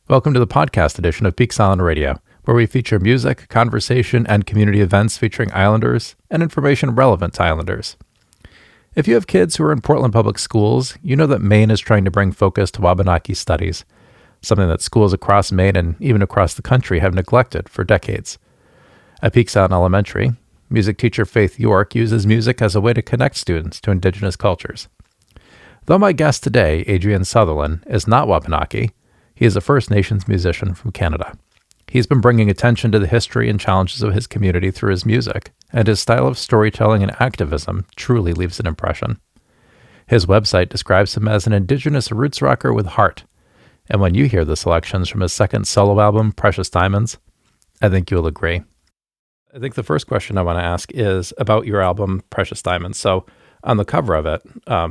Welcome to the podcast edition of Peaks Island Radio, where we feature music, conversation, and community events featuring Islanders and information relevant to Islanders. If you have kids who are in Portland Public Schools, you know that Maine is trying to bring focus to Wabanaki studies, something that schools across Maine and even across the country have neglected for decades. At Peaks Island Elementary, music teacher Faith York uses music as a way to connect students to Indigenous cultures. Though my guest today, Adrian Sutherland, is not Wabanaki, he is a First Nations musician from Canada. He's been bringing attention to the history and challenges of his community through his music, and his style of storytelling and activism truly leaves an impression. His website describes him as an Indigenous Roots Rocker with heart, and when you hear the selections from his second solo album, Precious Diamonds, I think you'll agree. I think the first question I want to ask is about your album, Precious Diamonds. So on the cover of it,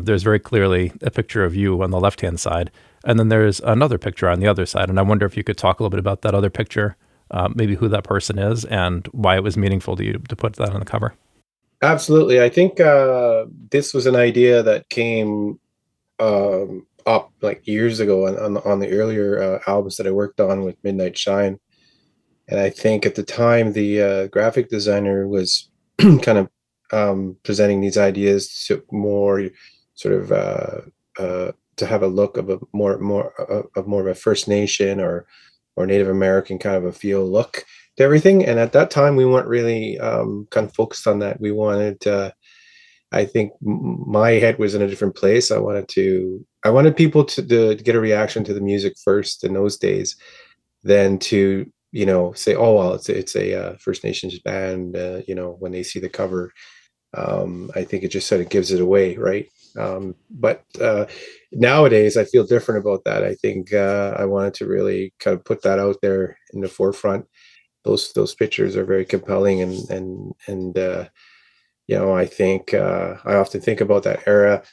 there's very clearly a picture of you on the left-hand side, and then there's another picture on the other side. And I wonder if you could talk a little bit about that other picture, maybe who that person is and why it was meaningful to you to put that on the cover. Absolutely. I think this was an idea that came up like years ago on the earlier albums that I worked on with Midnight Shine. And I think at the time, the graphic designer was kind of presenting these ideas to more sort of to have a look of a more of a First Nation or Native American kind of a feel look to everything. And at that time, we weren't really kind of focused on that. We wanted, I think, my head was in a different place. I wanted people to get a reaction to the music first in those days, than to say, oh well, it's a First Nations band. When they see the cover, I think it just sort of gives it away, right? But nowadays, I feel different about that. I think I wanted to really kind of put that out there in the forefront. Those pictures are very compelling, and I think I often think about that era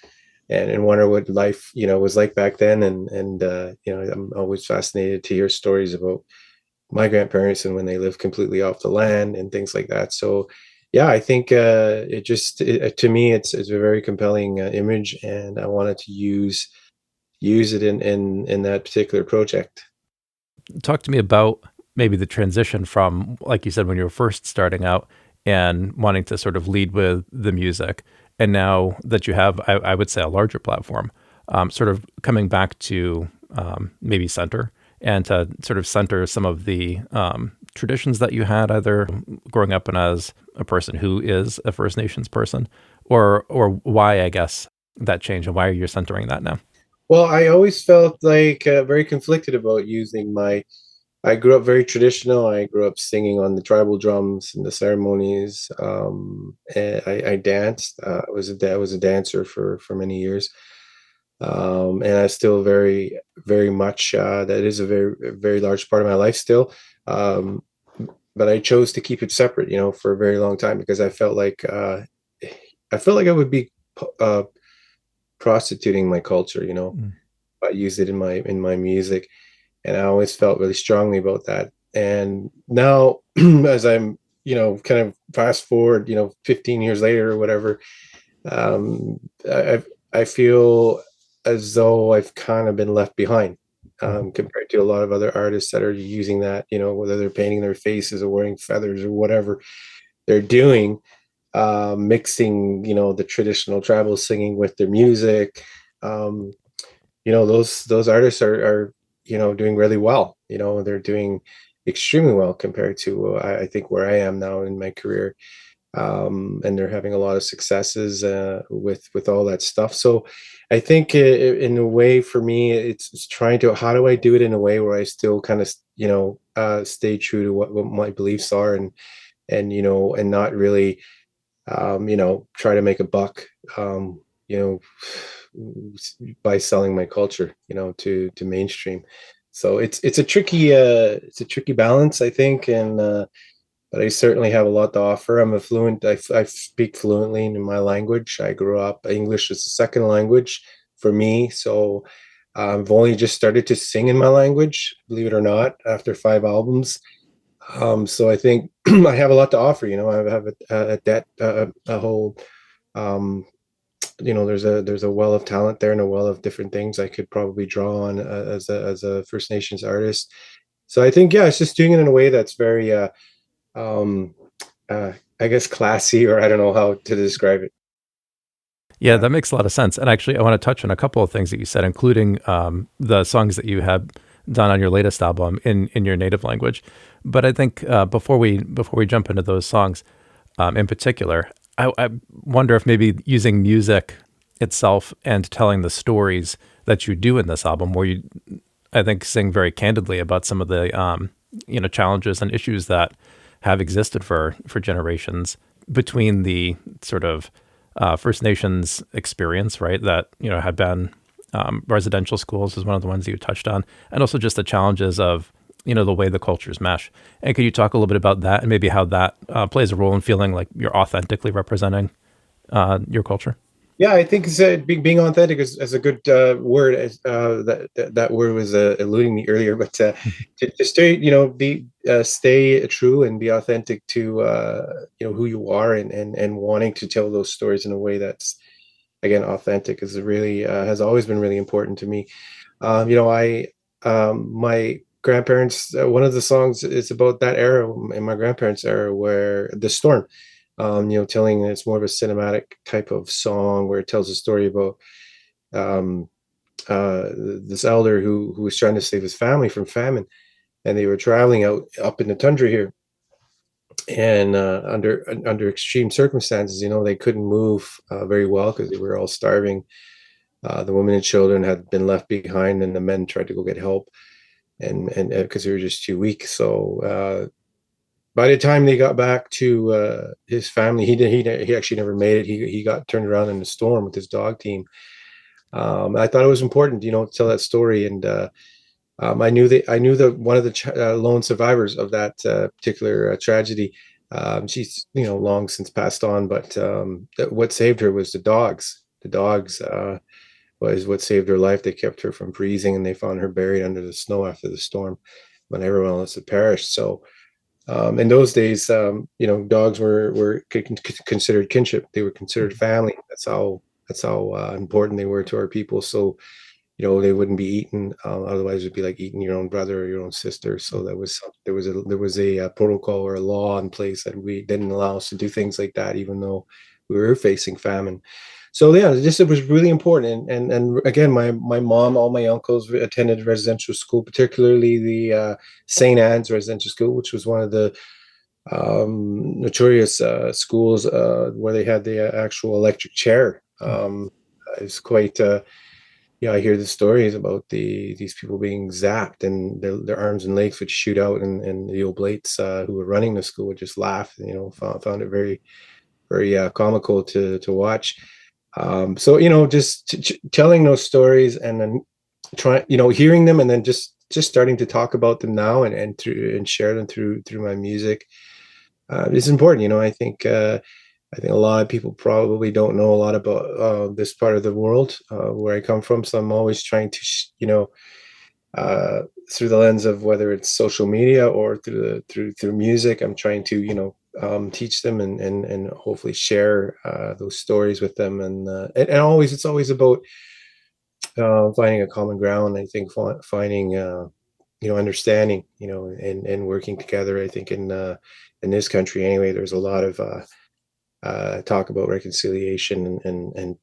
and wonder what life was like back then, and I'm always fascinated to hear stories about my grandparents and when they lived completely off the land and things like that. So yeah, I think to me it's a very compelling image, and I wanted to use it in that particular project. Talk to me about maybe the transition from, like you said, when you were first starting out and wanting to sort of lead with the music, and now that you have, I would say, a larger platform, sort of coming back to maybe center and to sort of center some of the traditions that you had, either growing up and as a person who is a First Nations person, or why, I guess, that change and why you're centering that now. Well, I always felt like very conflicted about using I grew up very traditional. I grew up singing on the tribal drums in the ceremonies. And I danced. I was a dancer for many years. And I still very, very much, that is a very, very large part of my life still. Um, but I chose to keep it separate, for a very long time, because I felt like I would be uh, prostituting my culture, Mm. if I used it in my music. And I always felt really strongly about that. And now, as I'm, kind of fast forward, 15 years later or whatever, um, I feel as though I've kind of been left behind, compared to a lot of other artists that are using that, whether they're painting their faces or wearing feathers or whatever they're doing, mixing, the traditional tribal singing with their music. Um, those artists are doing really well. They're doing extremely well compared to I think where I am now in my career. And they're having a lot of successes with all that stuff. So I think in a way for me, it's trying to, how do I do it in a way where I still kind of stay true to what my beliefs are, and not really try to make a buck, you know by selling my culture, to mainstream. So it's a tricky balance, I think, and but I certainly have a lot to offer. I speak fluently in my language. I grew up English as a second language for me, so I've only just started to sing in my language, believe it or not, after 5 albums. So I think I have a lot to offer. I have a whole um, there's a well of talent there and a well of different things I could probably draw on as a First Nations artist. So I think, yeah, it's just doing it in a way that's very um I guess classy, or I don't know how to describe it. Yeah, that makes a lot of sense. And actually, I want to touch on a couple of things that you said, including the songs that you had done on your latest album in your native language. But I think before we jump into those songs in particular, I wonder if maybe using music itself and telling the stories that you do in this album, where you, I think, sing very candidly about some of the challenges and issues that have existed for generations between the sort of First Nations experience, right? That had been residential schools is one of the ones that you touched on, and also just the challenges of the way the cultures mesh. And could you talk a little bit about that and maybe how that plays a role in feeling like you're authentically representing your culture? Yeah, I think being authentic is a good word. That word was eluding me earlier, but to stay, be stay true and be authentic to who you are, and wanting to tell those stories in a way that's, again, authentic, is really has always been really important to me. I my grandparents, one of the songs is about that era in my grandparents' era, where the storm, telling, it's more of a cinematic type of song where it tells a story about um, this elder who was trying to save his family from famine, and they were traveling out up in the tundra here, and under extreme circumstances, they couldn't move very well because they were all starving. The women and children had been left behind, and the men tried to go get help, and because they were just too weak. So by the time they got back to his family, he actually never made it. He got turned around in the storm with his dog team. I thought it was important, to tell that story, and I knew that one of the lone survivors of that particular tragedy. She's long since passed on, but what saved her was the dogs. The dogs was what saved her life. They kept her from freezing, and they found her buried under the snow after the storm when everyone else had perished. So in those days, dogs were considered kinship. They were considered family. That's how important they were to our people. So they wouldn't be eaten. Otherwise, it'd be like eating your own brother or your own sister. So there was a protocol or a law in place that we didn't allow us to do things like that, even though we were facing famine. So yeah, it was really important. And again, my mom, all my uncles attended residential school, particularly the St. Anne's residential school, which was one of the notorious schools where they had the actual electric chair. It's quite. Yeah, I hear the stories about these people being zapped, and their arms and legs would shoot out, and the oblates who were running the school would just laugh. Found it very, very comical to watch. So just telling those stories, and then hearing them, and then just starting to talk about them now, and share them through my music is important. I think a lot of people probably don't know a lot about this part of the world where I come from. So I'm always trying to, uh, through the lens of whether it's social media or through music, I'm trying to, teach them, and hopefully share those stories with them. And always, it's always about finding a common ground. I think finding, understanding, and working together. I think in this country anyway, there's a lot of talk about reconciliation, and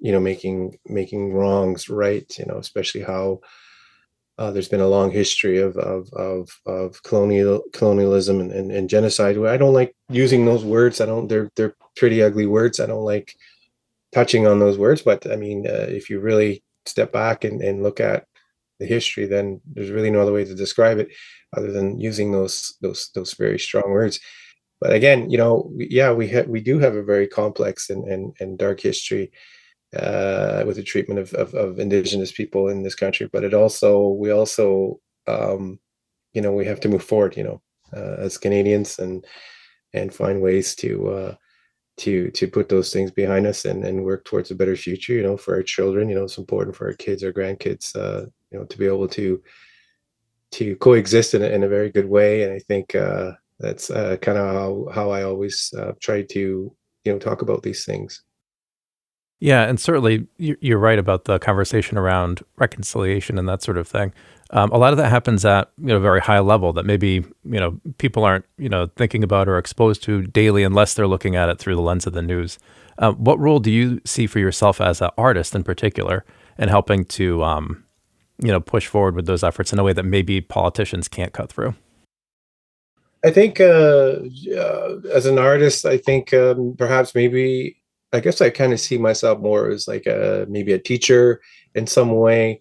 making wrongs right. Especially how there's been a long history of colonialism, and genocide. I don't like using those words. I don't. They're pretty ugly words. I don't like touching on those words. But I mean, if you really step back and look at the history, then there's really no other way to describe it other than using those very strong words. But again, yeah, we do have a very complex and dark history with the treatment of indigenous people in this country. But we also, we have to move forward, as Canadians, and find ways to put those things behind us, and work towards a better future, for our children. It's important for our kids, our grandkids, to be able to coexist in a very good way. And I think that's kind of how I always try to talk about these things. Yeah, and certainly you're right about the conversation around reconciliation and that sort of thing. A lot of that happens at a very high level that maybe people aren't thinking about or exposed to daily unless they're looking at it through the lens of the news. What role do you see for yourself as an artist in particular in helping to push forward with those efforts in a way that maybe politicians can't cut through? I think as an artist, I think perhaps maybe I guess I kind of see myself more as like maybe a teacher in some way.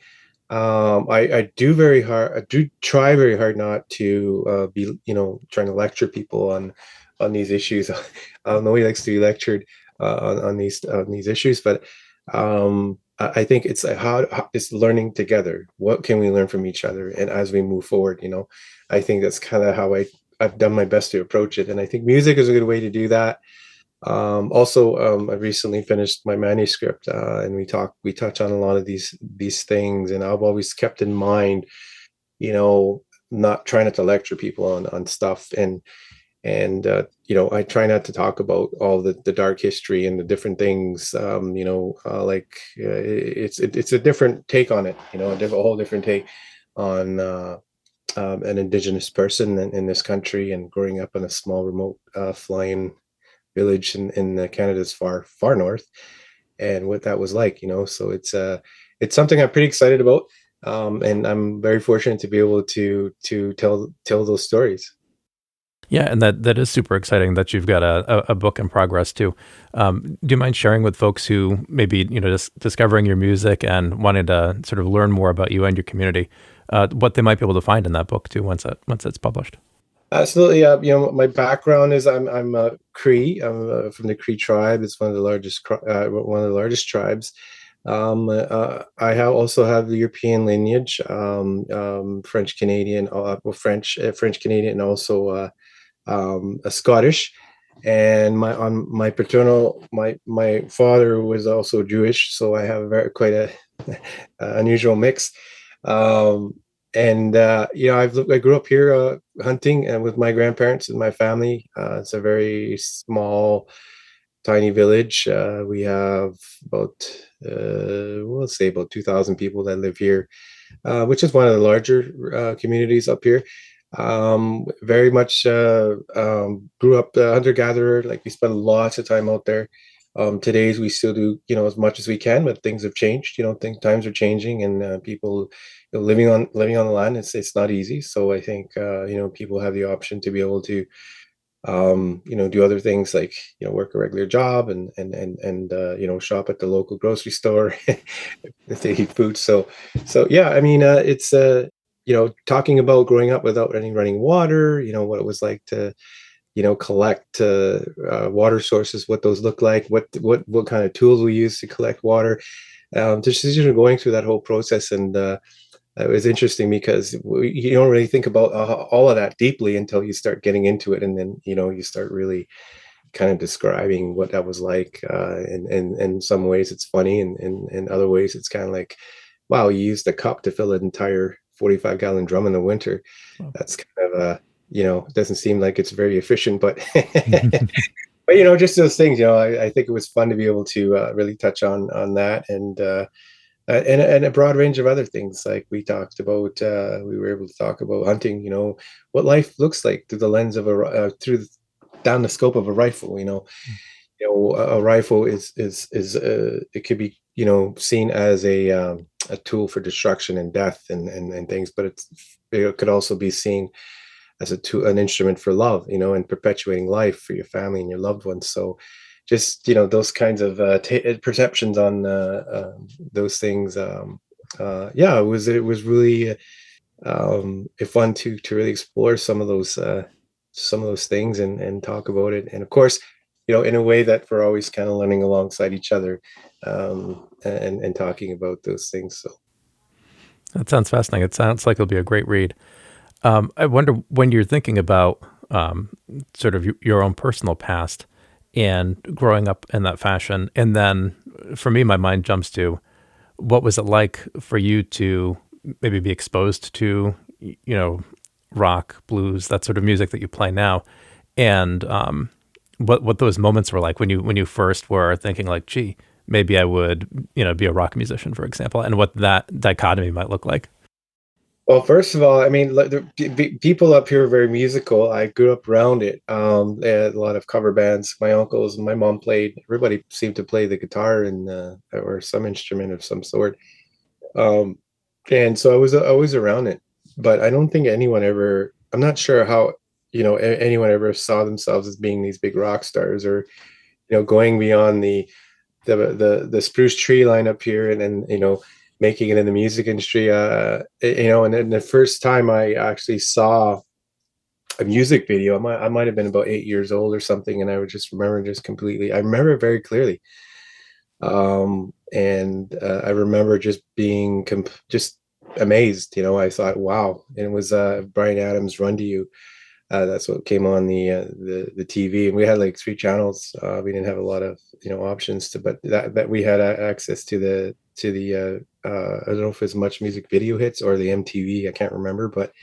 I do very hard. I do try very hard not to be trying to lecture people on these issues. Nobody likes to be lectured on these issues, but I think it's how it's learning together. What can we learn from each other, and as we move forward, I think that's kind of how I've done my best to approach it, and I think music is a good way to do that. I recently finished my manuscript, and we touch on a lot of these things, and I've always kept in mind, you know, not trying not to lecture people on stuff, and I try not to talk about all the dark history and the different things. It's a different take on it, a whole different take on an Indigenous person in this country, and growing up in a small, remote, flying village in Canada's far north, and what that was like. So it's something I'm pretty excited about, and I'm very fortunate to be able to tell those stories. Yeah, and that is super exciting that you've got a book in progress too. Do you mind sharing with folks who maybe just discovering your music and wanting to sort of learn more about you and your community, what they might be able to find in that book too once it's published? Absolutely. My background is I'm Cree. I'm from the Cree tribe. It's one of the largest tribes. Also have the European lineage, French Canadian, French Canadian, and also a Scottish. And my paternal my father was also Jewish, so I have quite a unusual mix. Um, and I grew up here hunting and with my grandparents and my family. It's a very small, tiny village. We have about we'll say about 2,000 people that live here, which is one of the larger communities up here. Very much grew up hunter gatherer. Like, we spend lots of time out there. Today's we still do as much as we can, but things have changed. Think times are changing, and people living on the land, it's not easy. So I think people have the option to be able to do other things, like work a regular job, and shop at the local grocery store if they eat food. So yeah, I mean, it's talking about growing up without any running water, what it was like to collect water sources, what those look like, what kind of tools we use to collect water. Just going through that whole process, and it was interesting because you don't really think about all of that deeply until you start getting into it, and then you start really kind of describing what that was like. And in some ways it's funny, and in other ways it's kind of like, wow, you used a cup to fill an entire 45-gallon drum in the winter. Wow. That's kind of it doesn't seem like it's very efficient, but but just those things. I think it was fun to be able to really touch on that, and a broad range of other things. Like, we talked about, we were able to talk about hunting. What life looks like through the lens of down the scope of a rifle. A rifle is it could be seen as a tool for destruction and death and things, but it could also be seen as an instrument for love, and perpetuating life for your family and your loved ones. So just those kinds of perceptions on those things. Yeah, it was really fun to really explore some of those things, and talk about it, and of course in a way that we're always kind of learning alongside each other, and talking about those things. So That sounds fascinating. It sounds like it'll be a great read. I wonder, when you're thinking about sort of your own personal past and growing up in that fashion, and then for me, my mind jumps to what was it like for you to maybe be exposed to, rock, blues, that sort of music that you play now, and what those moments were like when you first were thinking like, gee, maybe I would, be a rock musician, for example, and what that dichotomy might look like. Well, first of all, I mean, people up here are very musical. I grew up around it. They had a lot of cover bands. My uncles and my mom played. Everybody seemed to play the guitar and or some instrument of some sort. Um, and so I was around it. But I don't think anyone ever. I'm not sure how anyone ever saw themselves as being these big rock stars or going beyond the spruce tree line up here and then making it in the and then the first time I actually saw a music video, I might have been about 8 years old or something, and I would just remember just completely. I remember it very clearly, and I remember just being just amazed. I thought, wow, and it was Bryan Adams' "Run to You." That's what came on the TV, and we had like 3 channels. We didn't have a lot of options to, but that we had access to the I don't know if it's much music video hits or the MTV. I can't remember, but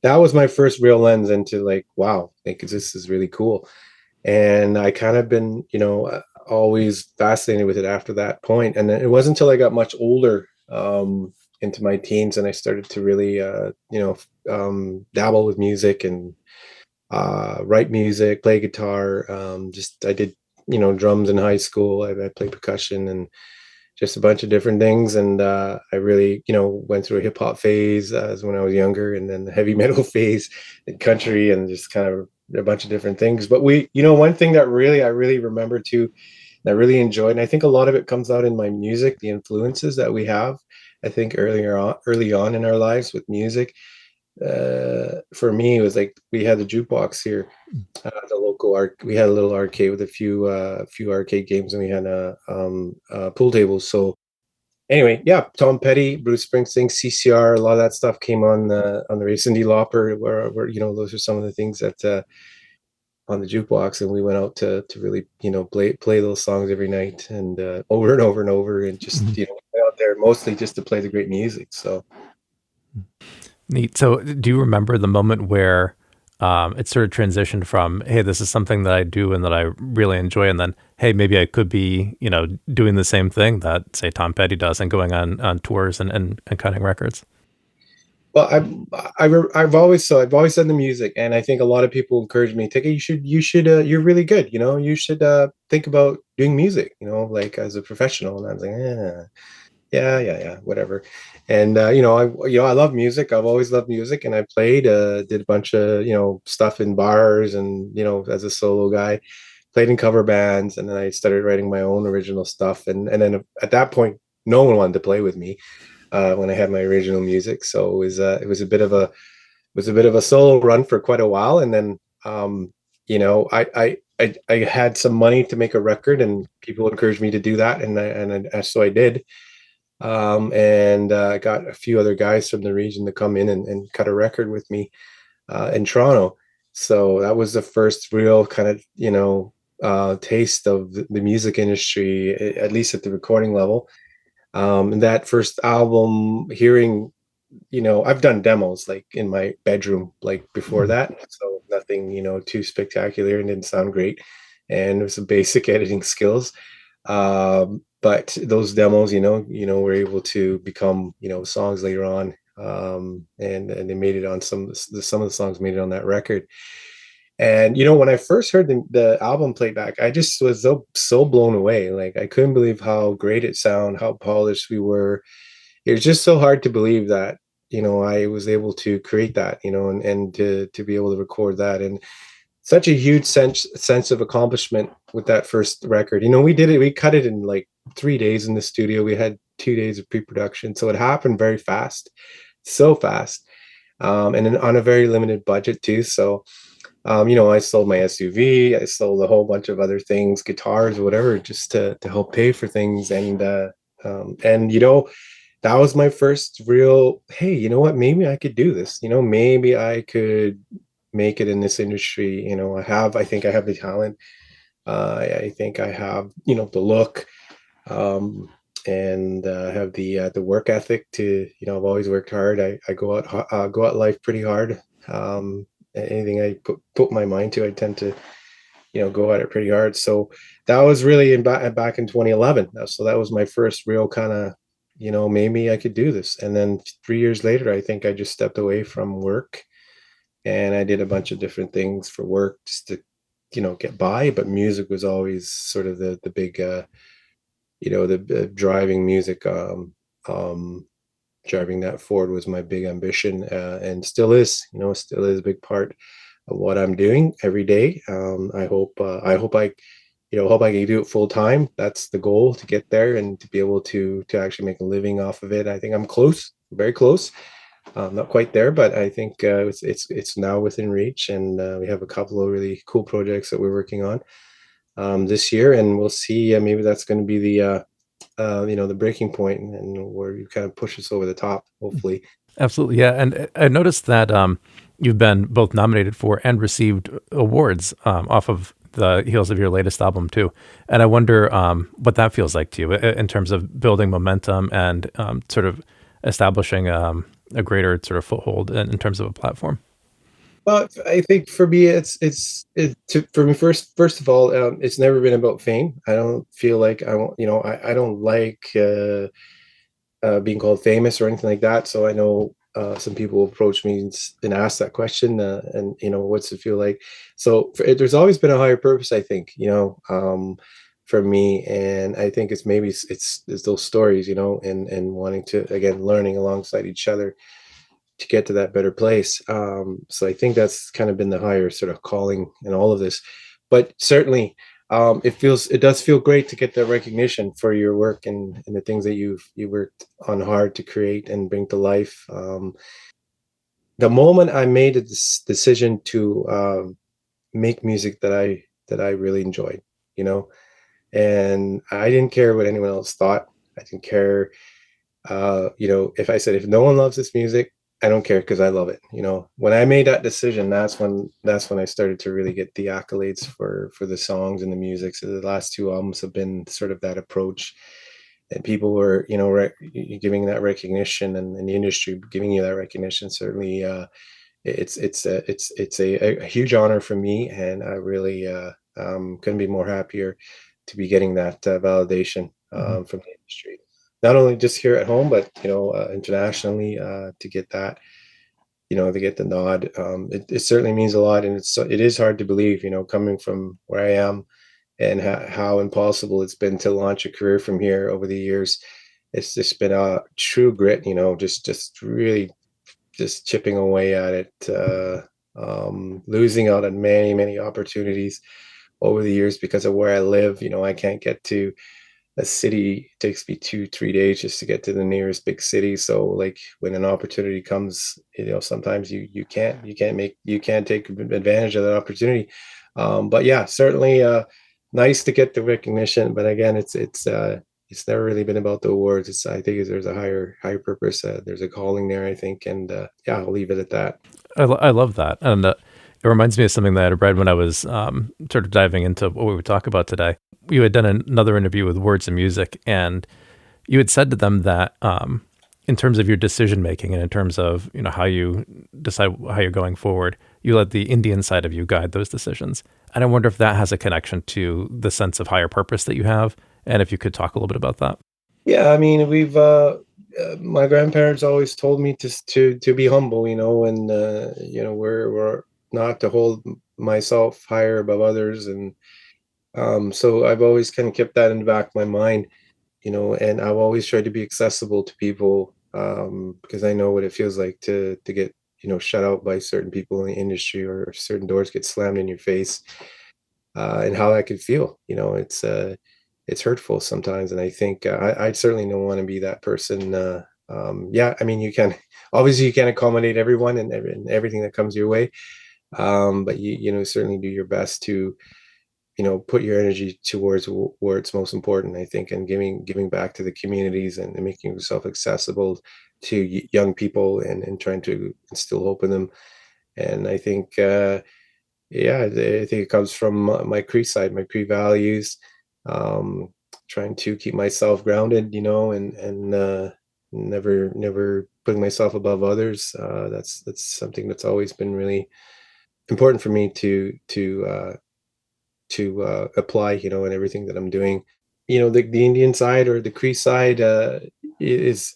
that was my first real lens into like, wow, like this is really cool. And I kind of been always fascinated with it after that point. And then it wasn't until I got much older, into my teens, and I started to really dabble with music and write music, play guitar. Just I did drums in high school. I played percussion and just a bunch of different things. And I really went through a hip hop phase as when I was younger, and then the heavy metal phase and country, and just kind of a bunch of different things. But one thing that I really remember too, and I really enjoyed, and I think a lot of it comes out in my music, the influences that we have. I think early on in our lives with music, for me, it was like we had the jukebox here, the local art. We had a little arcade with a few arcade games, and we had pool tables. So anyway, yeah, Tom Petty, Bruce Springsteen, CCR, a lot of that stuff came on the radio. Cyndi Lauper, where those are some of the things that on the jukebox, and we went out to really play those songs every night and over and over and over, and just went out there mostly just to play the great music. So. Neat. So, do you remember the moment where it sort of transitioned from, hey, this is something that I do and that I really enjoy, and then, hey, maybe I could be, doing the same thing that, say, Tom Petty does and going on tours and cutting records? Well, I've always done the music, and I think a lot of people encourage me, take it. You should you're really good. You should think about doing music. Like as a professional. And I was like, yeah, whatever. And I love music. I've always loved music, and I played, did a bunch of stuff in bars, and as a solo guy, played in cover bands, and then I started writing my own original stuff. And then at that point, no one wanted to play with me when I had my original music. So it was a bit of a solo run for quite a while, and then I had some money to make a record, and people encouraged me to do that, so I did. And I got a few other guys from the region to come in and cut a record with me in Toronto. So that was the first real kind of taste of the music industry, at least at the recording level. And that first album, hearing, I've done demos like in my bedroom, like before that. So nothing, too spectacular, and didn't sound great. And there's some basic editing skills. But those demos, were able to become, songs later on. And they made it on some of the songs made it on that record. And when I first heard the album playback, I just was so blown away. Like I couldn't believe how great it sounded, how polished we were. It was just so hard to believe that I was able to create that, and to be able to record that, and such a huge sense of accomplishment with that first record. We cut it in like 3 days in the studio. We had 2 days of pre-production, so it happened very fast, so fast, and then on a very limited budget too. So I sold my SUV, I sold a whole bunch of other things, guitars, whatever, just to help pay for things. And that was my first real, hey, you know what, maybe I could do this, maybe I could make it in this industry. I think I have the talent. I think I have, the look, and have the work ethic to, I've always worked hard. I go out life pretty hard. Anything I put my mind to, I tend to go at it pretty hard. So that was really back in 2011. So that was my first real kind of, maybe I could do this. And then 3 years later, I think I just stepped away from work and I did a bunch of different things for work just to, get by. But music was always sort of the big, the driving music, driving that forward was my big ambition, and still is a big part of what I'm doing every day. I hope I can do it full time. That's the goal, to get there and to be able to actually make a living off of it. I think I'm close, very close. Not quite there, but I think it's now within reach, and we have a couple of really cool projects that we're working on this year, and we'll see. Maybe that's going to be the breaking point, and where you kind of push us over the top, hopefully. Absolutely, yeah. And I noticed that you've been both nominated for and received awards off of the heels of your latest album too. And I wonder what that feels like to you in terms of building momentum and sort of establishing a greater sort of foothold in terms of a platform. Well, I think for me, for me, first of all, it's never been about fame. I don't feel like I want, I don't like being called famous or anything like that. So I know some people approach me and ask that question, and what's it feel like? So there's always been a higher purpose, I think, for me, and I think it's maybe it's those stories, and wanting to, again, learning alongside each other to get to that better place. So I think that's kind of been the higher sort of calling in all of this. But certainly, it does feel great to get that recognition for your work, and the things that you worked on hard to create and bring to life. The moment I made this decision to make music that I really enjoyed, you know, and I didn't care what anyone else thought. I didn't care, if I said, if no one loves this music, I don't care, because I love it. When I made that decision, that's when I started to really get the accolades for the songs and the music. So the last two albums have been sort of that approach, and people were, giving that recognition, and the industry giving you that recognition. Certainly, it's a huge honor for me, and I really couldn't be more happier to be getting that validation Mhm. from the industry, not only just here at home, but internationally, to get that, to get the nod. It certainly means a lot, and it is hard to believe, coming from where I am, and how impossible it's been to launch a career from here over the years. It's just been a true grit, just really just chipping away at it, losing out on many, many opportunities over the years because of where I live. I can't get to a city. It takes me 2, 3 days just to get to the nearest big city. So, like, when an opportunity comes, sometimes you can't take advantage of that opportunity. But yeah, certainly nice to get the recognition. But again, it's never really been about the awards. I think there's a higher purpose. There's a calling there, I think, and yeah, I'll leave it at that. I love that. And it reminds me of something that I read when I was sort of diving into what we would talk about today. You had done another interview with Words and Music, and you had said to them that in terms of your decision making and in terms of how you decide how you're going forward, you let the Indian side of you guide those decisions. And I wonder if that has a connection to the sense of higher purpose that you have, and if you could talk a little bit about that. Yeah, I mean, my grandparents always told me to be humble, and we're not to hold myself higher above others, and so I've always kind of kept that in the back of my mind, and I've always tried to be accessible to people, because I know what it feels like to get shut out by certain people in the industry, or certain doors get slammed in your face, and how that could feel. It's hurtful sometimes, and I think I certainly don't want to be that person. Yeah, I mean, you can obviously you can't accommodate everyone and everything that comes your way, but you certainly do your best to put your energy towards where it's most important, I think, and giving back to the communities, and making yourself accessible to young people, and trying to instill hope in them. And I think yeah, I think it comes from my Cree side, my Cree values, um, trying to keep myself grounded, and never putting myself above others. That's something that's always been really important for me to apply, in everything that I'm doing. The Indian side or the Cree side is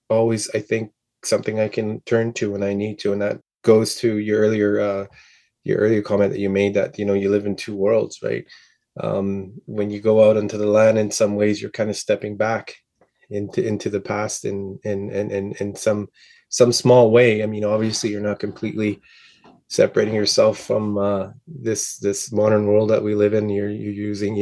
always, I think, something I can turn to when I need to, and that goes to your earlier comment that you made, that you live in two worlds, right? When you go out into the land, in some ways you're kind of stepping back into the past in some small way. I mean, obviously you're not completely separating yourself from this modern world that we live in. You're using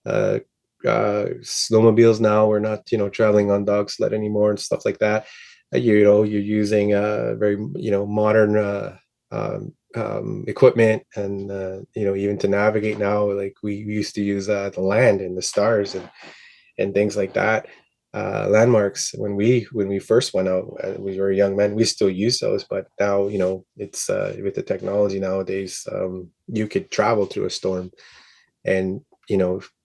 uh, snowmobiles now. We're not traveling on dog sled anymore and stuff like that. You're using very modern equipment, and even to navigate now, like we used to use the land and the stars and things like that. Landmarks, when we first went out, we were young men, we still use those, but now it's with the technology nowadays, you could travel through a storm and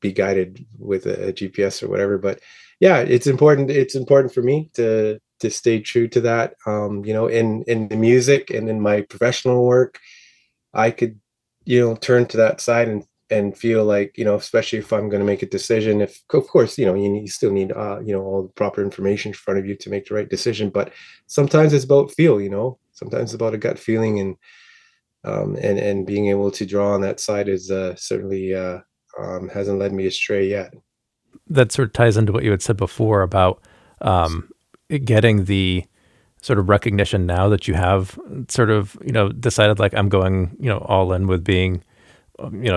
be guided with a GPS or whatever. But yeah, it's important for me to stay true to that. In the music and in my professional work, I could turn to that side and feel like, especially if I'm going to make a decision, if of course you still need all the proper information in front of you to make the right decision, but sometimes it's about feel. Sometimes it's about a gut feeling, and being able to draw on that side is certainly hasn't led me astray yet. That sort of ties into what you had said before about um, getting the sort of recognition now that you have sort of, decided like I'm going, all in with being,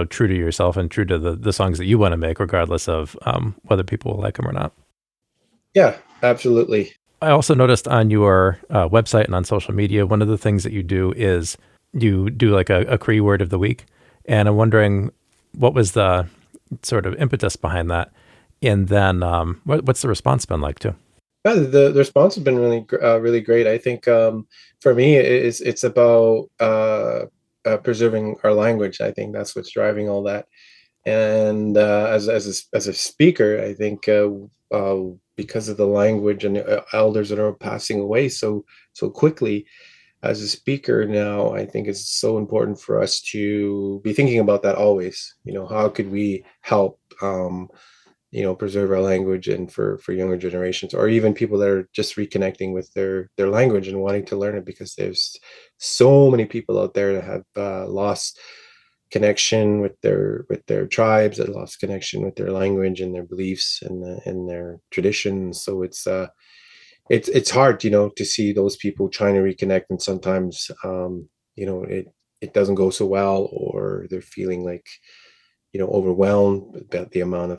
true to yourself and true to the songs that you want to make, regardless of whether people will like them or not. Yeah, absolutely. I also noticed on your website and on social media, one of the things that you do is you do like a Cree word of the week. And I'm wondering what was the sort of impetus behind that? And then what's the response been like too? Yeah, the response has been really great. I think for me, it's about preserving our language. I think that's what's driving all that. And as a speaker, I think because of the language and elders that are passing away so quickly, as a speaker now, I think it's so important for us to be thinking about that always. How could we help preserve our language, and for younger generations, or even people that are just reconnecting with their language and wanting to learn it, because there's so many people out there that have lost connection with their tribes, that lost connection with their language and their beliefs and their traditions. So it's hard, to see those people trying to reconnect, and sometimes it doesn't go so well, or they're feeling like overwhelmed about the amount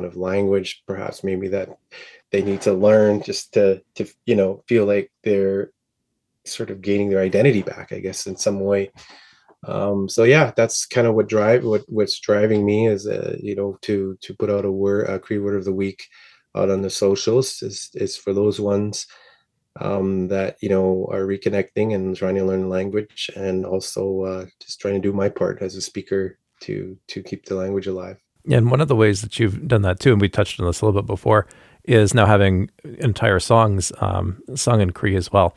of language, perhaps maybe that they need to learn, just to feel like they're sort of gaining their identity back, I guess, in some way. So yeah, that's kind of what's driving me, is to put out a Cree word of the week out on the socials, is for those ones that are reconnecting and trying to learn the language, and also just trying to do my part as a speaker to keep the language alive. And one of the ways that you've done that too, and we touched on this a little bit before, is now having entire songs sung in Cree as well.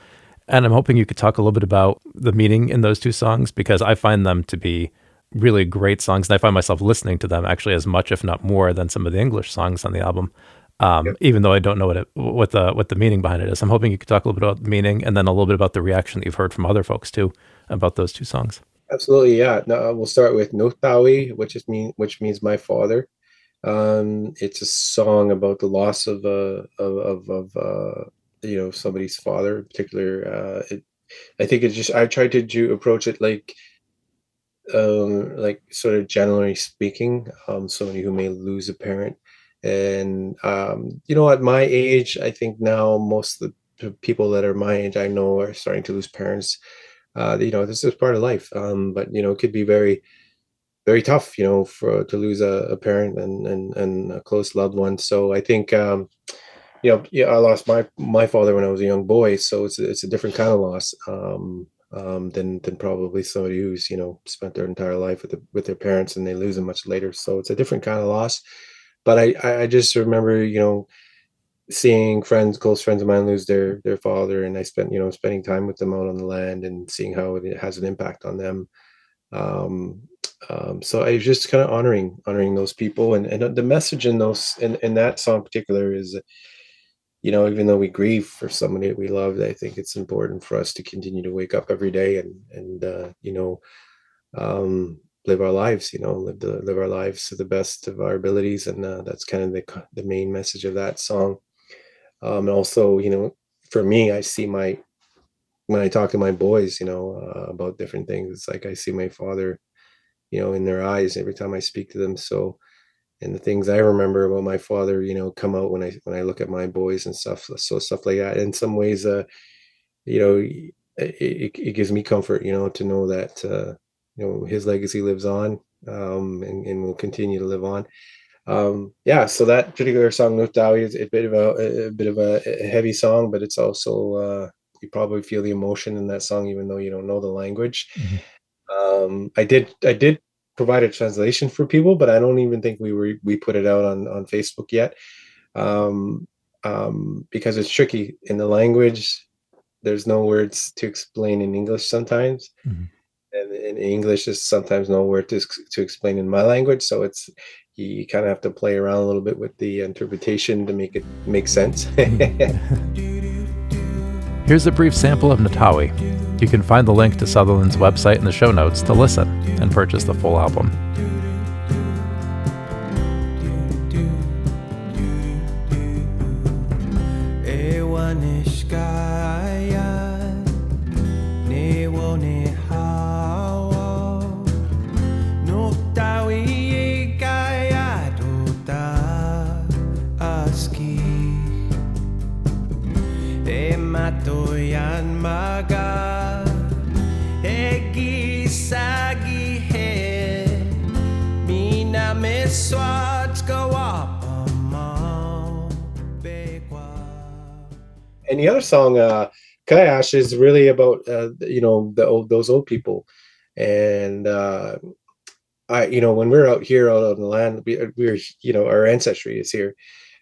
And I'm hoping you could talk a little bit about the meaning in those two songs, because I find them to be really great songs. And I find myself listening to them actually as much, if not more, than some of the English songs on the album. Yep. Even though I don't know what the meaning behind it is. I'm hoping you could talk a little bit about the meaning, and then a little bit about the reaction that you've heard from other folks too about those two songs. Absolutely, yeah. No, we'll start with Notawi, which means my father. It's a song about the loss of somebody's father in particular. I think it's just, I tried to approach it like sort of generally speaking, somebody who may lose a parent. And at my age, I think now most of the people that are my age I know are starting to lose parents. This is part of life, but it could be very, very tough, for to lose a parent and a close loved one. So I think yeah, I lost my father when I was a young boy, so it's a different kind of loss, than probably somebody who's spent their entire life with their parents, and they lose them much later. So it's a different kind of loss. But I just remember seeing close friends of mine lose their father, and I spent spending time with them out on the land and seeing how it has an impact on them. Um, so I was just kind of honoring those people, and the message in those in that song in particular is, even though we grieve for somebody that we love, I think it's important for us to continue to wake up every day and live our lives, live our lives to the best of our abilities, and that's kind of the main message of that song. And also, for me, I see my when I talk to my boys, about different things, it's like I see my father, in their eyes every time I speak to them. So, and the things I remember about my father, come out when I look at my boys and stuff. So stuff like that. In some ways, you know, it gives me comfort, to know that his legacy lives on, and will continue to live on. Yeah, so that particular song, No Dawi, is a bit of a heavy song, but it's also you probably feel the emotion in that song, even though you don't know the language. Mhm. I did provide a translation for people, but I don't even think we put it out on Facebook yet, um, because it's tricky in the language. There's no words to explain in English sometimes, Mhm. and in English is sometimes no word to explain in my language. So it's you kind of have to play around a little bit with the interpretation to make it make sense. Here's a brief sample of Natawi. You can find the link to Sutherland's website in the show notes to listen and purchase the full album. And the other song, Kayash, is really about those old people, and when we're out here out on the land, we're our ancestry is here.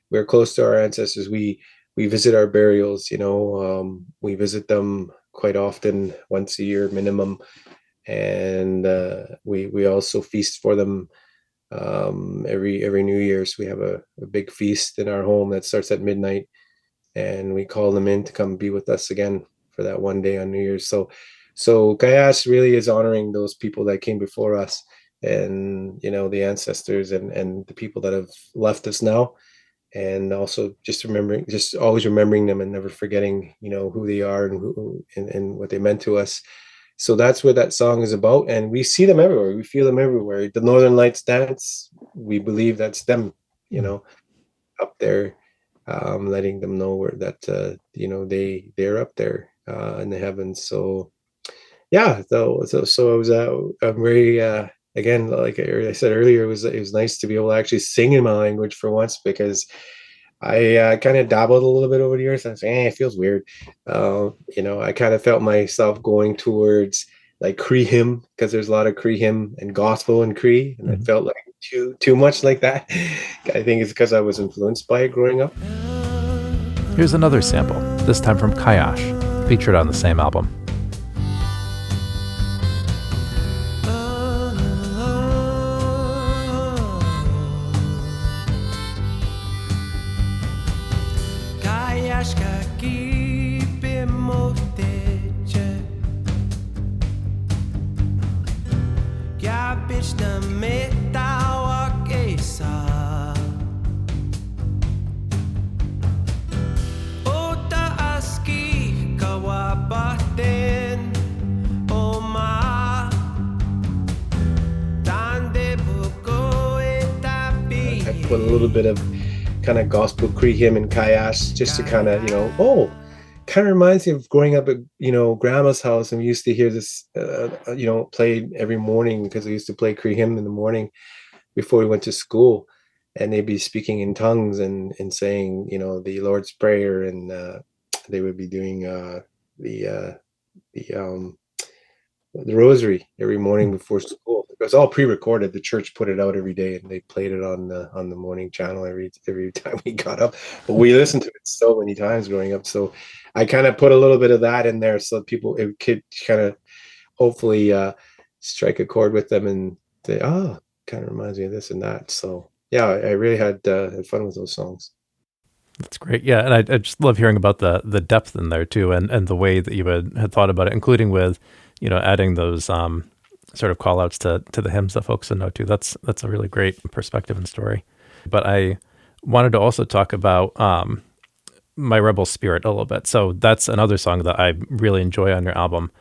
We're close to our ancestors. We visit our burials. We visit them quite often, once a year minimum, and we also feast for them every New Year's. We have a big feast in our home that starts at midnight, and we call them in to come be with us again for that one day on New Year's. So Gayas really is honoring those people that came before us, and the ancestors and the people that have left us now, and also just always remembering them and never forgetting, who they are and and what they meant to us. So that's what that song is about, and we see them everywhere. We feel them everywhere. The Northern Lights dance. We believe that's them, up there, letting them know where that they're up there in the heavens. So yeah, so I was I'm very again, like I said earlier, it was nice to be able to actually sing in my language for once, because I kind of dabbled a little bit over the years. And I was like, it feels weird. I kind of felt myself going towards like Cree hymn, because there's a lot of Cree hymn and gospel in Cree, and I felt like too much like that. I think it's because I was influenced by it growing up. Here's another sample, this time from Kayash, featured on the same album. Put a little bit of kind of gospel Cree hymn and Kayash, just to kind of, kind of reminds me of growing up at, grandma's house, and we used to hear this, played every morning, because we used to play Cree hymn in the morning before we went to school, and they'd be speaking in tongues and saying, the Lord's Prayer, and they would be doing the rosary every morning before school. It was all pre-recorded. The church put it out every day, and they played it on the morning channel every time we got up. But we listened to it so many times growing up. So I kind of put a little bit of that in there, so it could kind of hopefully strike a chord with them and say, oh, kind of reminds me of this and that. So yeah, I really had fun with those songs. That's great. Yeah, and I just love hearing about the depth in there too, and the way that you had thought about it, including with, adding those sort of call outs to the hymns that folks would know too. That's a really great perspective and story. But I wanted to also talk about My Rebel Spirit a little bit. So that's another song that I really enjoy on your album.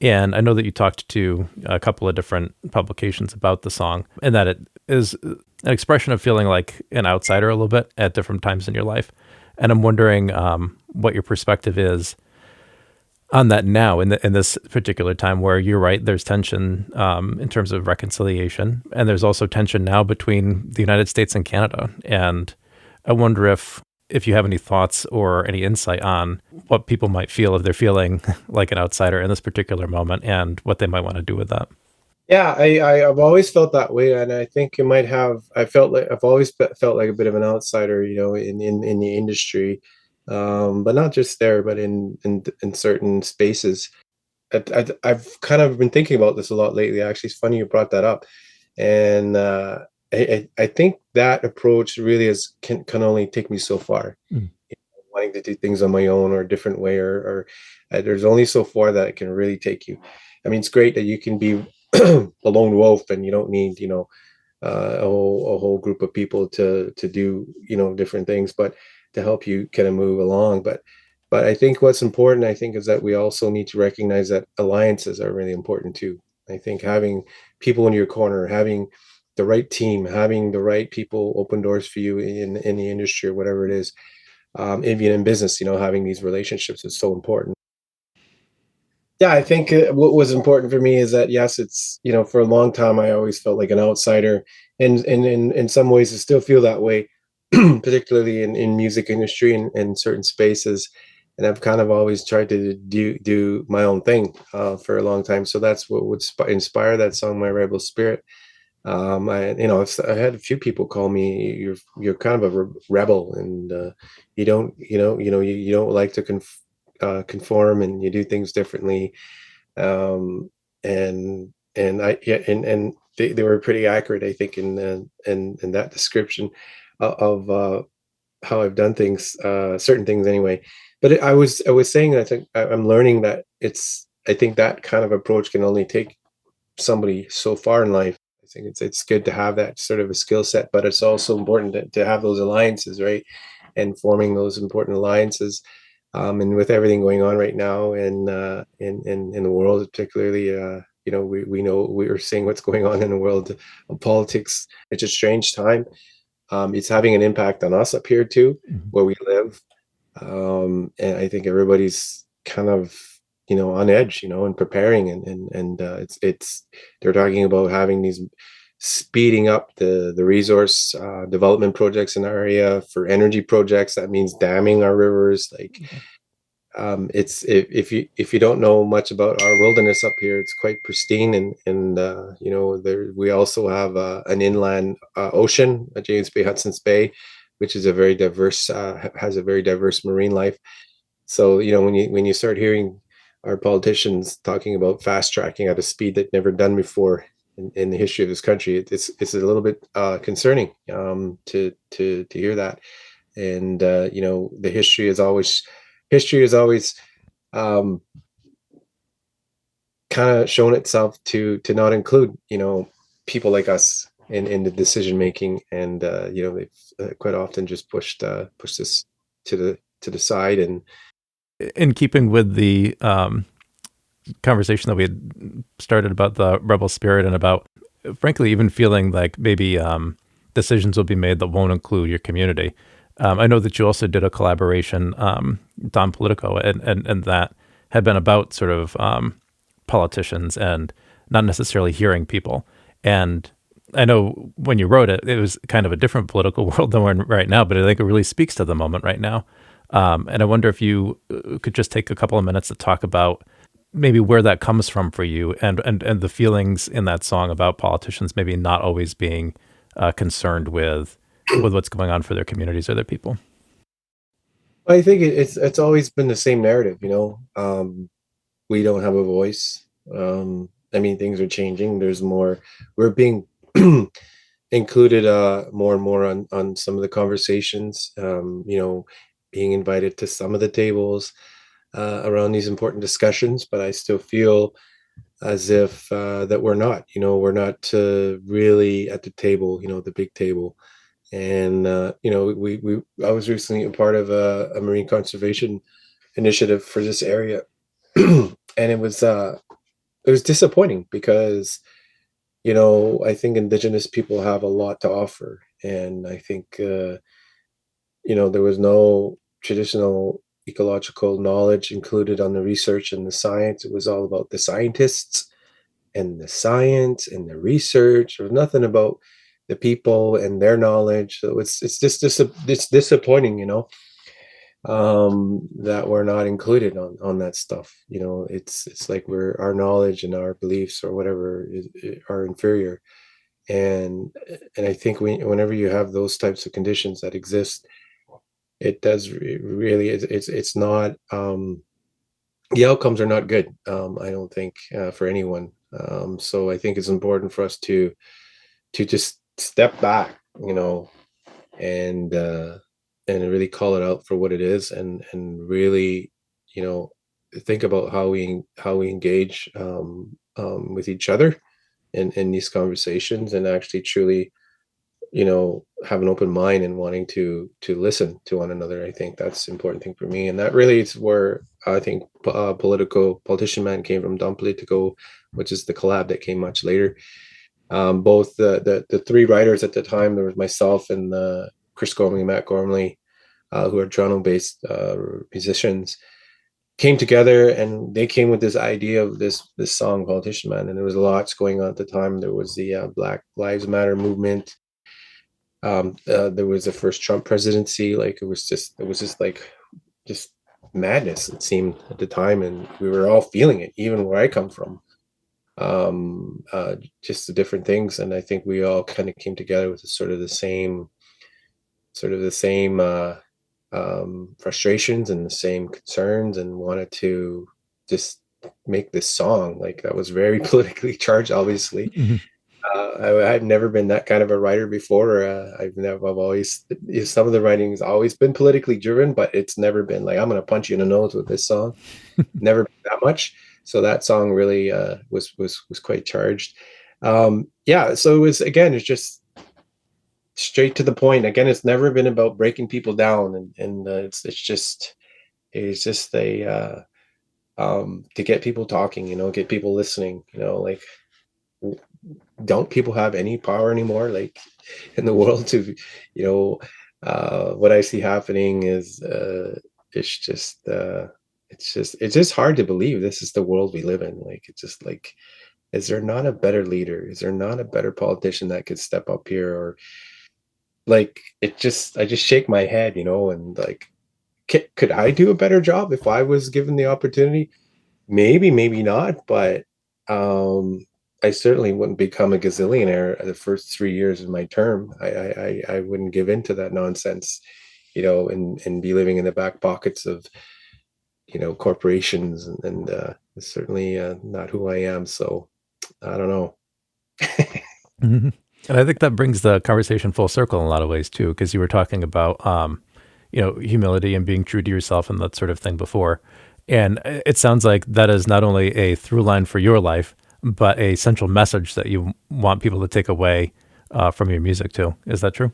And I know that you talked to a couple of different publications about the song, and that it is an expression of feeling like an outsider a little bit at different times in your life. And I'm wondering what your perspective is on that now in this particular time where you're right, there's tension in terms of reconciliation, and there's also tension now between the United States and Canada. And I wonder if you have any thoughts or any insight on what people might feel if they're feeling like an outsider in this particular moment and what they might want to do with that. Yeah, I've always felt that way, and I think you might have. I felt like I've always felt like a bit of an outsider, in the industry, but not just there, but in certain spaces. I've kind of been thinking about this a lot lately. Actually, it's funny you brought that up, and I think that approach really can only take me so far. Mm. Wanting to do things on my own or a different way, or there's only so far that it can really take you. I mean, it's great that you can be a lone wolf and you don't need, a whole group of people to do, different things, but to help you kind of move along. But I think what's important, I think, is that we also need to recognize that alliances are really important too. I think having people in your corner, having the right team, having the right people open doors for you in the industry or whatever it is, even in business, having these relationships is so important. Yeah, I think what was important for me is that yes, it's for a long time I always felt like an outsider, and in some ways I still feel that way, particularly in music industry and certain spaces, and I've kind of always tried to do my own thing for a long time. So that's what would inspire that song, "My Rebel Spirit." I had a few people call me, you're kind of a rebel, and you don't, you don't like to conform, and you do things differently. Um, and I yeah, and they were pretty accurate, I think, in that description of how I've done things, certain things anyway. But I was saying that I think I'm learning that I think that kind of approach can only take somebody so far in life. I think it's good to have that sort of a skill set, but it's also important to have those alliances, right? And forming those important alliances. And with everything going on right now in the world, particularly, we know we are seeing what's going on in the world of politics. It's a strange time. It's having an impact on us up here too, Mhm. where we live. And I think everybody's kind of on edge, and preparing, and it's they're talking about having these speeding up the resource development projects in our area for energy projects. That means damming our rivers. Like, it's if you don't know much about our wilderness up here, it's quite pristine, and there we also have an inland ocean, James Bay, Hudson's Bay, which is a very diverse has a very diverse marine life. So when you start hearing our politicians talking about fast tracking at a speed that never done before in the history of this country, it's a little bit concerning to hear that. And the history is always um, kind of shown itself to not include people like us in the decision making, and they've quite often just pushed this to the side. And In keeping with the conversation that we had started about the rebel spirit and about, frankly, even feeling like maybe decisions will be made that won't include your community. I know that you also did a collaboration, Don Politico, and that had been about sort of politicians and not necessarily hearing people. And I know when you wrote it, it was kind of a different political world than we're in right now, but I think it really speaks to the moment right now. And I wonder if you could just take a couple of minutes to talk about maybe where that comes from for you, and the feelings in that song about politicians maybe not always being concerned with what's going on for their communities or their people. I think it's always been the same narrative. We don't have a voice, I mean, things are changing. There's more. We're being included more and more on some of the conversations. Being invited to some of the tables around these important discussions, but I still feel as if that we're not. We're not really at the table. The big table. And we I was recently a part of a marine conservation initiative for this area, and it was disappointing because I think Indigenous people have a lot to offer, and I think there was no traditional ecological knowledge included on the research and the science. It was all about the scientists and the science and the research. There was nothing about the people and their knowledge. So it's just it's disappointing, that we're not included on that stuff. It's like our knowledge and our beliefs or whatever are inferior. And I think whenever you have those types of conditions that exist, it does really it's not the outcomes are not good. I don't think for anyone. So I think it's important for us to just step back, and and really call it out for what it is, and really, think about how we engage with each other in these conversations, and actually truly, have an open mind and wanting to listen to one another. I think that's the important thing for me, and that really is where I think politician man came from, Don Politico, which is the collab that came much later. Both the three writers at the time, there was myself and Chris Gormley, Matt Gormley, who are Toronto-based musicians, came together, and they came with this idea of this song Politician Man. And there was lots going on at the time. There was the Black Lives Matter movement. There was the first Trump presidency. Like it was just like just madness, it seemed at the time, and we were all feeling it, even where I come from. Just the different things, and I think we all kind of came together with the same frustrations and the same concerns, and wanted to just make this song. Like, that was very politically charged, obviously. Mhm. I've never been that kind of a writer before. I've always, some of the writing's always been politically driven, but it's never been like, I'm going to punch you in the nose with this song. Never been that much. So that song really was quite charged. Yeah. So it's just straight to the point. Again, it's never been about breaking people down, and it's just to get people talking, get people listening, like, don't people have any power anymore, like, in the world to, what I see happening is, it's just, it's just hard to believe this is the world we live in. Like, it's just like, is there not a better leader? Is there not a better politician that could step up here? Or like, I just shake my head, and like, could I do a better job if I was given the opportunity? Maybe, maybe not, but I certainly wouldn't become a gazillionaire the first 3 years of my term. I wouldn't give in to that nonsense, and be living in the back pockets of, corporations, and it's certainly not who I am. So I don't know. Mhm. And I think that brings the conversation full circle in a lot of ways too, because you were talking about, humility and being true to yourself and that sort of thing before. And it sounds like that is not only a through line for your life, but a central message that you want people to take away from your music too. Is that true?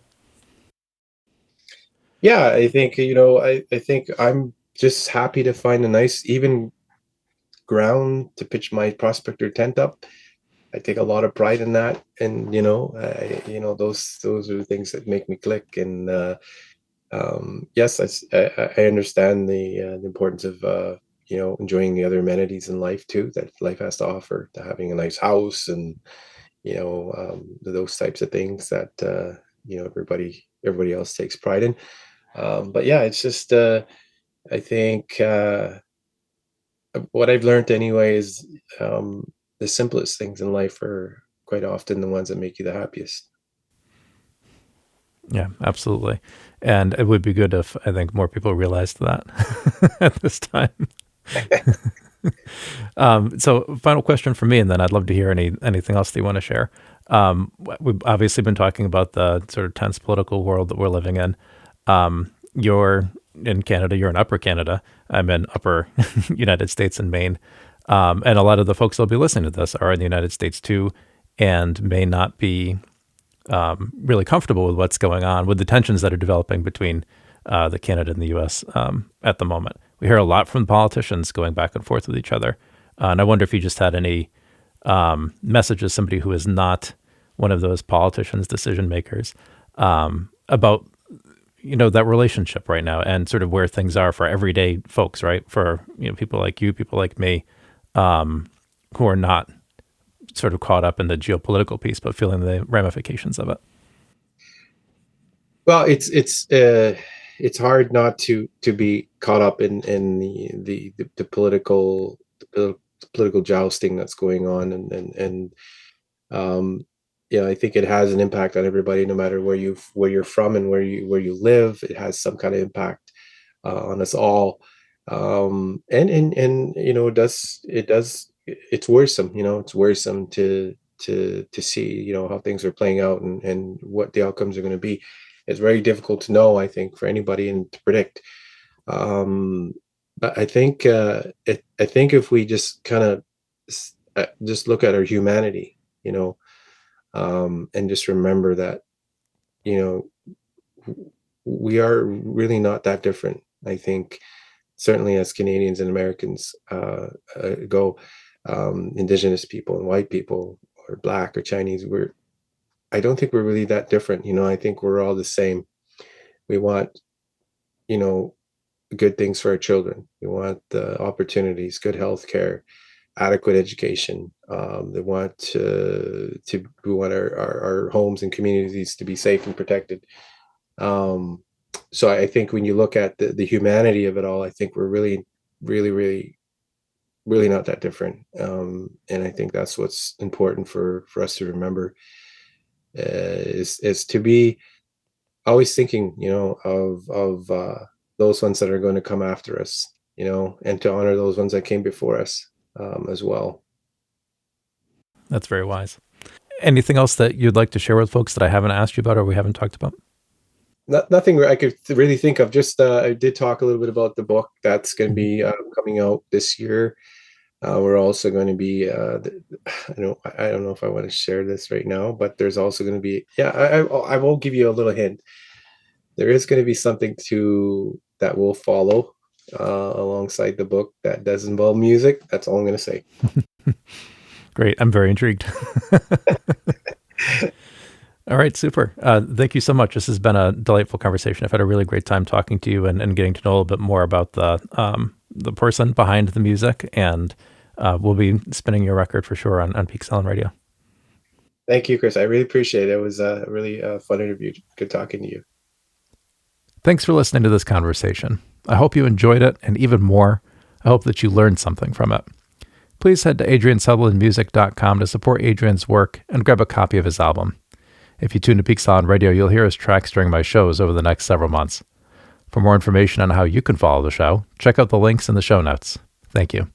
Yeah, I think, I think I'm just happy to find a nice even ground to pitch my prospector tent up. I take a lot of pride in that, and those are the things that make me click. And yes, I understand the importance of enjoying the other amenities in life too, that life has to offer, to having a nice house, and those types of things that everybody else takes pride in. But yeah, it's just I think what I've learned anyway is, the simplest things in life are quite often the ones that make you the happiest. Yeah, absolutely. And it would be good if I think more people realized that at this time. So final question for me, and then I'd love to hear anything else that you want to share. We've obviously been talking about the sort of tense political world that we're living in. You're in Canada, you're in Upper Canada. I'm in Upper United States and Maine. And a lot of the folks that'll be listening to this are in the United States too, and may not be really comfortable with what's going on, with the tensions that are developing between the Canada and the U.S. At the moment. We hear a lot from politicians going back and forth with each other. And I wonder if you just had any messages, somebody who is not one of those politicians, decision makers, about that relationship right now and sort of where things are for everyday folks, right? For people like you, people like me, who are not sort of caught up in the geopolitical piece, but feeling the ramifications of it. Well, it's hard not to be caught up in the political the political jousting that's going on, and I think it has an impact on everybody, no matter where you're from and where you live. It has some kind of impact on us all, and it's worrisome. It's worrisome to see how things are playing out and what the outcomes are going to be. It's very difficult to know, I think, for anybody and to predict. But I think if we just kind of just look at our humanity, and just remember that, we are really not that different. I think certainly as Canadians and Americans go, Indigenous people and white people or Black or Chinese, I don't think we're really that different. I think we're all the same. We want, good things for our children. We want the opportunities, good health care, adequate education. We want our homes and communities to be safe and protected. So I think when you look at the humanity of it all, I think we're really, really, really, really not that different. And I think that's what's important for us to remember, is to be always thinking, of those ones that are going to come after us, and to honor those ones that came before us, as well. That's very wise. Anything else that you'd like to share with folks that I haven't asked you about or we haven't talked about? Nothing I could really think of. Just I did talk a little bit about the book that's going to be coming out this year. We're also going to be, I don't know if I want to share this right now, but there's also going to be, I will give you a little hint. There is going to be something that will follow alongside the book that does involve music. That's all I'm going to say. Great. I'm very intrigued. All right, super. Thank you so much. This has been a delightful conversation. I've had a really great time talking to you and getting to know a little bit more about the person behind the music, and we'll be spinning your record for sure on Peak Sound Radio. Thank you, Chris. I really appreciate it. It was a really fun interview. Good talking to you. Thanks for listening to this conversation. I hope you enjoyed it, and even more, I hope that you learned something from it. Please head to adriansutherlandmusic.com to support Adrian's work and grab a copy of his album. If you tune to Peak Sound Radio, you'll hear his tracks during my shows over the next several months. For more information on how you can follow the show, check out the links in the show notes. Thank you.